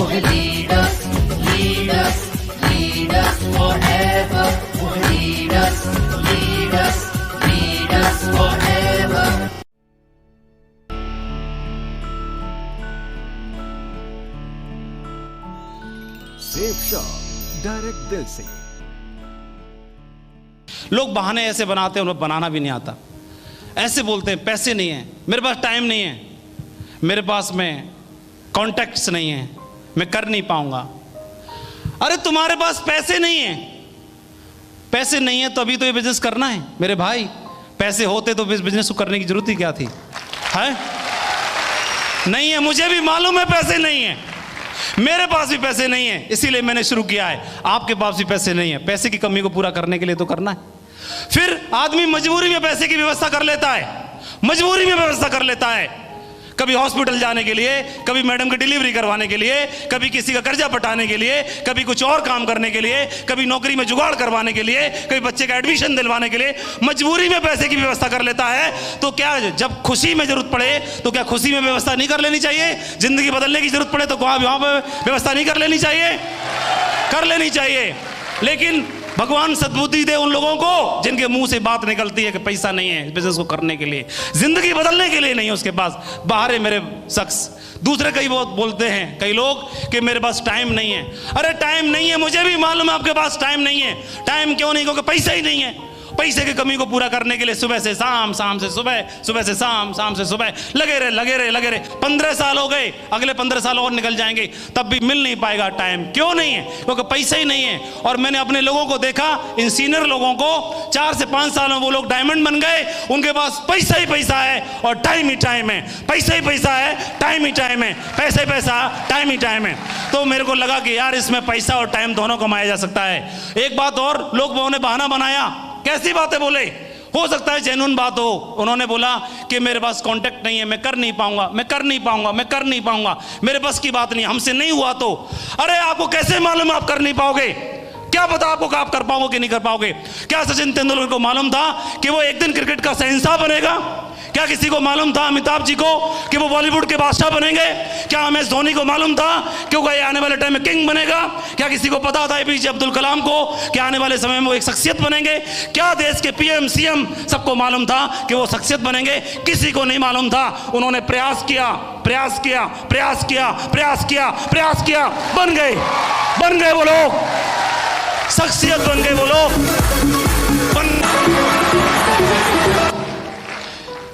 lead us, lead us, lead us forever. Lead us, lead us, lead us forever. Safe shop direct दिल से। लोग बहाने ऐसे बनाते हैं, उन्हें बनाना भी नहीं आता। ऐसे बोलते हैं पैसे नहीं है, मेरे पास टाइम नहीं है, मेरे पास में कॉन्टैक्ट्स नहीं है, मैं कर नहीं पाऊंगा। अरे तुम्हारे पास पैसे नहीं है, पैसे नहीं है तो अभी तो ये बिजनेस करना है मेरे भाई। पैसे होते तो इस बिजनेस को करने की जरूरत ही क्या थी? है नहीं है, मुझे भी मालूम है पैसे नहीं है, मेरे पास भी पैसे नहीं है, इसीलिए मैंने शुरू किया है। आपके पास भी पैसे नहीं है, पैसे की कमी को पूरा करने के लिए तो करना है। फिर आदमी मजबूरी में पैसे की व्यवस्था कर लेता है, मजबूरी में व्यवस्था कर लेता है। कभी हॉस्पिटल जाने के लिए, कभी मैडम की डिलीवरी करवाने के लिए, कभी किसी का कर्जा पटाने के लिए, कभी कुछ और काम करने के लिए, कभी नौकरी में जुगाड़ करवाने के लिए, कभी बच्चे का एडमिशन दिलवाने के लिए मजबूरी में पैसे की व्यवस्था कर लेता है। तो क्या जब खुशी में जरूरत पड़े तो क्या खुशी में व्यवस्था नहीं कर लेनी चाहिए? जिंदगी बदलने की जरूरत पड़े तो वहां पर व्यवस्था नहीं कर लेनी चाहिए? कर लेनी चाहिए। लेकिन भगवान सद्बुद्धि दे उन लोगों को जिनके मुंह से बात निकलती है कि पैसा नहीं है बिजनेस को करने के लिए, जिंदगी बदलने के लिए नहीं, उसके पास बाहर है मेरे शख्स। दूसरे कई बहुत बोलते हैं कई लोग कि मेरे पास टाइम नहीं है। अरे टाइम नहीं है, मुझे भी मालूम है आपके पास टाइम नहीं है। टाइम क्यों नहीं? क्योंकि पैसा ही नहीं है। पैसे की कमी को पूरा करने के लिए सुबह से शाम, शाम से सुबह, सुबह से शाम, शाम से सुबह लगे रहे, लगे रहे, लगे रहे। 15 साल हो गए, अगले 15 साल और निकल जाएंगे, तब भी मिल नहीं पाएगा टाइम। क्यों नहीं है? क्योंकि पैसा ही नहीं है। और मैंने अपने लोगों को देखा, इन सीनियर लोगों को 4 से 5 साल में वो लोग डायमंड बन गए। उनके पास पैसा ही पैसा है और टाइम ही टाइम है। पैसा ही पैसा है, टाइम ही टाइम है, पैसा ही पैसा, टाइम ही टाइम है। तो मेरे को लगा कि यार इसमें पैसा और टाइम दोनों कमाया जा सकता है। एक बात और, लोगों ने बहाना बनाया। कैसी बातें बोले? हो सकता है जेन्युइन बात हो। उन्होंने बोला कि मेरे पास कांटेक्ट नहीं है, मैं कर नहीं पाऊंगा, मैं कर नहीं पाऊंगा, मैं कर नहीं पाऊंगा, मेरे बस की बात नहीं, हमसे नहीं हुआ तो। अरे आपको कैसे मालूम आप कर नहीं पाओगे? क्या पता आपको आप कर पाओगे कि नहीं कर पाओगे? क्या सचिन तेंदुलकर को मालूम था कि वो एक दिन क्रिकेट का शहंशाह बनेगा? क्या किसी को मालूम था अमिताभ जी को कि वो बॉलीवुड के बादशाह बनेंगे? क्या एम एस धोनी को मालूम था कि वो आने वाले टाइम में किंग बनेगा? क्या किसी को पता था एपीजे अब्दुल कलाम को कि आने वाले समय में वो एक शख्सियत बनेंगे? क्या देश के पीएम सीएम सबको मालूम था कि वो शख्सियत बनेंगे? किसी को नहीं मालूम था। उन्होंने प्रयास किया, प्रयास किया, प्रयास किया, प्रयास किया, प्रयास किया, बन गए, बन गए वो लोग, शख्सियत बन गए वो लोग।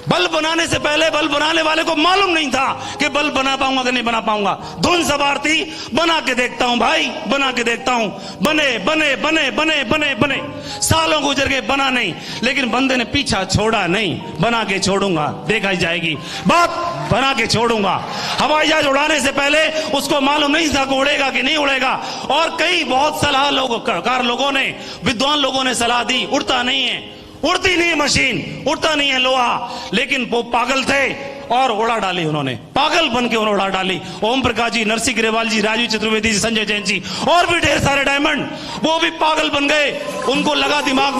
बल्ब बनाने से पहले बल्ब बनाने वाले को मालूम नहीं था कि बल्ब बना पाऊंगा कि नहीं बना पाऊंगा। धुन सवार थी, बना के देखता हूं भाई, बना के देखता हूं। बने बने बने बने बने बने, सालों गुजर गए, बना नहीं। लेकिन बंदे ने पीछा छोड़ा नहीं, बना के छोड़ूंगा, देखा ही जाएगी बात, बना के छोड़ूंगा। हवाई जहाज उड़ाने से पहले उसको मालूम नहीं था कि उड़ेगा कि नहीं उड़ेगा। और कई बहुत सलाह लोगों ने, विद्वान लोगों ने सलाह दी, उड़ता नहीं है, उड़ती नहीं है मशीन, उड़ता नहीं है लोहा। लेकिन वो पागल थे और उड़ा डाली उन्होंने, पागल बन के उन्होंने उड़ा डाली। ओम प्रकाश जी, नरसिंह ग्रेवाल जी, राजीव चतुर्वेदी जी, संजय जैन जी और भी ढेर सारे डायमंड, वो भी पागल बन गए। उनको लगा दिमाग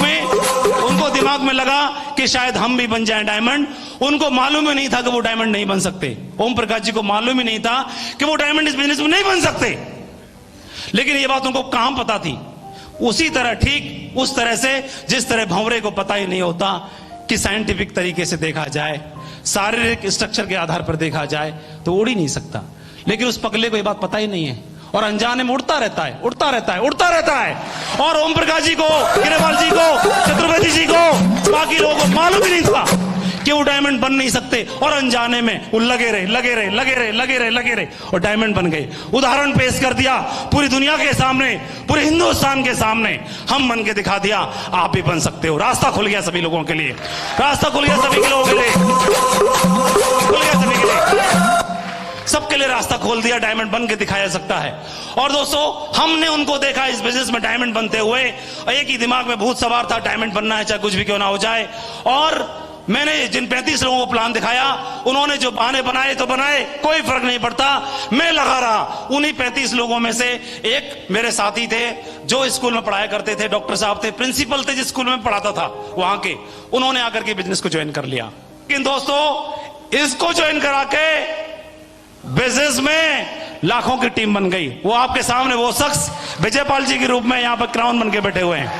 में लगा कि शायद हम भी बन जाएं डायमंड। उनको मालूम ही नहीं था कि वो डायमंड नहीं बन सकते। ओम प्रकाश जी को मालूम ही नहीं था कि वो डायमंड इस बिजनेस में नहीं बन सकते। लेकिन ये बात उनको कहां पता थी? उसी तरह, ठीक उस तरह से जिस तरह भंवरे को पता ही नहीं होता कि साइंटिफिक तरीके से देखा जाए, शारीरिक स्ट्रक्चर के आधार पर देखा जाए तो उड़ ही नहीं सकता। लेकिन उस पगले को ये बात पता ही नहीं है और अनजाने में उड़ता रहता है, उड़ता रहता है, उड़ता रहता है। और ओम प्रकाश जी को, ग्रेवाल जी को, चतुर्वेदी जी को, बाकी लोगों को मालूम ही नहीं था कि वो डायमंड बन नहीं सकते। और अनजाने में वो लगे रहे, लगे रहे, लगे रहे, लगे रहे, लगे रहे और डायमंड बन गए। उदाहरण पेश कर दिया पूरी दुनिया के सामने, पूरे हिंदुस्तान के सामने, हम बन के दिखा दिया, आप भी बन सकते हो। रास्ता खुल गया सभी लोगों के लिए, रास्ता खुल गया सभी लोगों के लिए, खुल गया सभी के लिए, सबके लिए रास्ता खोल दिया। डायमंड बन के दिखाया सकता है। और दोस्तों, हमने उनको देखा इस बिजनेस में डायमंड बनते हुए। एक ही दिमाग में भूत सवार था, डायमंड बनना है चाहे कुछ भी क्यों ना हो जाए। और मैंने जिन 35 लोगों को प्लान दिखाया, उन्होंने जो बहाने बनाए तो बनाए, कोई फर्क नहीं पड़ता, मैं लगा रहा। उन्हीं 35 लोगों में से एक मेरे साथी थे जो स्कूल में पढ़ाया करते थे, डॉक्टर साहब थे, प्रिंसिपल थे जिस स्कूल में पढ़ाता था वहां के। उन्होंने आकर के बिजनेस को ज्वाइन कर लिया। लेकिन दोस्तों, इसको ज्वाइन करा के बिजनेस में लाखों की टीम बन गई। वो आपके सामने वो शख्स विजयपाल जी के रूप में यहां पर क्राउन बन के बैठे हुए हैं।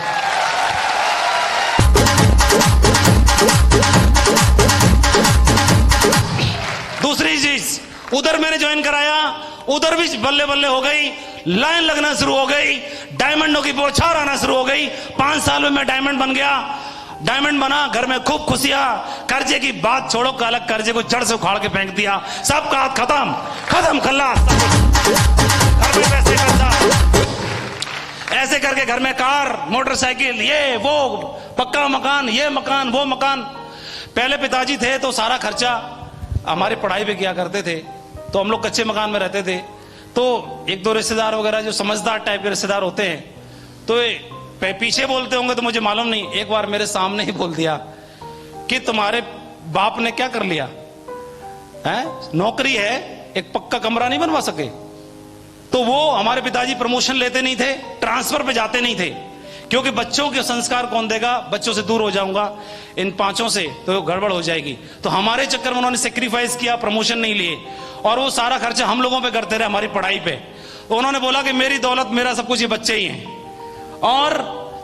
दूसरी चीज, उधर मैंने ज्वाइन कराया, उधर भी बल्ले बल्ले हो गई, लाइन लगना शुरू हो गई, डायमंडों की बौछार आना शुरू हो गई। 5 साल में मैं डायमंड बन गया। डायमंड बना, घर में खूब खुशियां, कर्जे की बात छोड़ो, अलग कर्जे को जड़ से उखाड़ के फेंक दिया, सबका हाथ खत्म खत्म खल्लास, घर में पैसे खर्चा, ऐसे करके घर में कार मोटरसाइकिल, ये वो, पक्का मकान, ये मकान वो मकान। पहले पिताजी थे तो सारा खर्चा हमारी पढ़ाई पे किया करते थे, तो हम लोग कच्चे मकान में रहते थे। तो 1-2 रिश्तेदार वगैरह जो समझदार टाइप के रिश्तेदार होते हैं, तो पीछे बोलते होंगे तो मुझे मालूम नहीं, एक बार मेरे सामने ही बोल दिया कि तुम्हारे बाप ने क्या कर लिया है, नौकरी है, एक पक्का कमरा नहीं बनवा सके। तो वो हमारे पिताजी प्रमोशन लेते नहीं थे, ट्रांसफर पे जाते नहीं थे, क्योंकि बच्चों के संस्कार कौन देगा, बच्चों से दूर हो जाऊंगा इन 5 से तो गड़बड़ हो जाएगी। तो हमारे चक्कर में उन्होंने सेक्रीफाइस किया, प्रमोशन नहीं लिए, और वो सारा खर्चा हम लोगों पे करते रहे हमारी पढ़ाई पे। तो उन्होंने बोला कि मेरी दौलत मेरा सब कुछ ये बच्चे ही हैं। और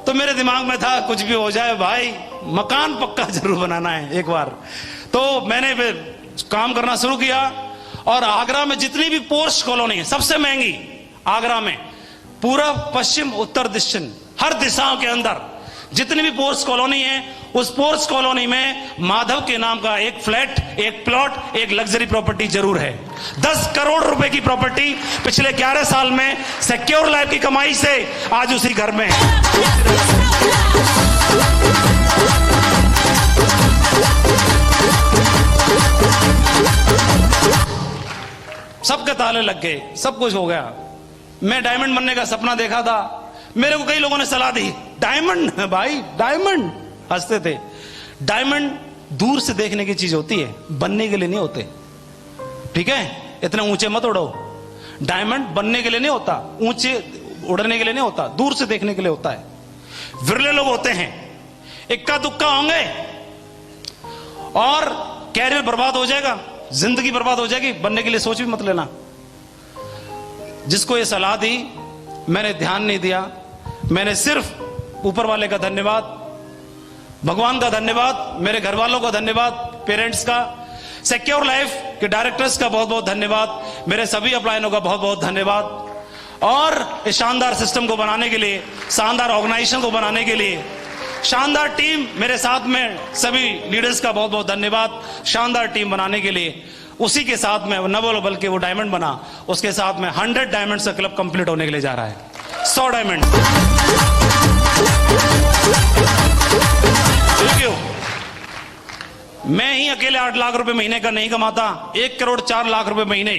तो मेरे दिमाग में था कुछ भी हो जाए भाई, मकान पक्का जरूर बनाना है एक बार। तो मैंने काम करना शुरू किया, और आगरा में जितनी भी पोर्स कॉलोनी है, सबसे महंगी आगरा में, पूरा पश्चिम उत्तर दक्षिण हर दिशाओं के अंदर जितनी भी पोर्स कॉलोनी है, उस पोर्स कॉलोनी में माधव के नाम का एक फ्लैट, एक प्लॉट, एक लग्जरी प्रॉपर्टी जरूर है। 10 करोड़ रुपए की प्रॉपर्टी पिछले 11 साल में सिक्योर लाइफ की कमाई से आज उसी घर में है। सबके ताले लग गए, सब कुछ हो गया। मैं डायमंड बनने का सपना देखा था, मेरे को कई लोगों ने सलाह दी, डायमंड भाई डायमंड, हंसते थे। डायमंड दूर से देखने की चीज होती है, बनने के लिए नहीं होते, ठीक है, इतने ऊंचे मत उड़ो। डायमंड बनने के लिए नहीं होता, ऊंचे उड़ने के लिए नहीं होता, दूर से देखने के लिए होता है। विरले लोग होते हैं, इक्का दुक्का होंगे और कैरियर बर्बाद हो जाएगा, जिंदगी बर्बाद हो जाएगी, बनने के लिए सोच भी मत लेना। जिसको ये सलाह दी मैंने ध्यान नहीं दिया, मैंने सिर्फ ऊपर वाले का धन्यवाद, भगवान का धन्यवाद, मेरे घर वालों का धन्यवाद, पेरेंट्स का, सिक्योर लाइफ के डायरेक्टर्स का बहुत बहुत धन्यवाद, मेरे सभी अपलाइनों का बहुत बहुत धन्यवाद। और इस शानदार सिस्टम को बनाने के लिए, शानदार ऑर्गेनाइजेशन को बनाने के लिए, शानदार टीम मेरे साथ में सभी लीडर्स का बहुत बहुत धन्यवाद। शानदार टीम बनाने के लिए, उसी के साथ में न बोलो बल्कि वो डायमंड बना, उसके साथ में 100 डायमंड्स का क्लब कंप्लीट होने के लिए जा रहा है। 100 डायमंड। क्यों? मैं ही अकेले 8 लाख रुपए महीने का नहीं कमाता, 1 करोड़ 4 लाख रुपए महीने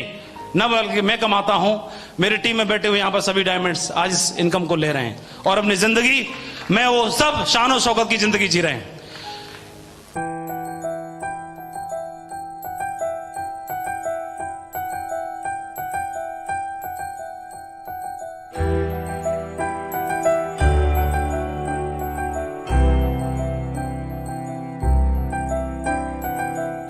न बल्कि मैं कमाता हूं। मेरी टीम में बैठे हुए यहां पर सभी डायमंड्स आज इस इनकम को ले रहे हैं और अपनी जिंदगी में वो सब शान और शौकत की जिंदगी जी रहे हैं।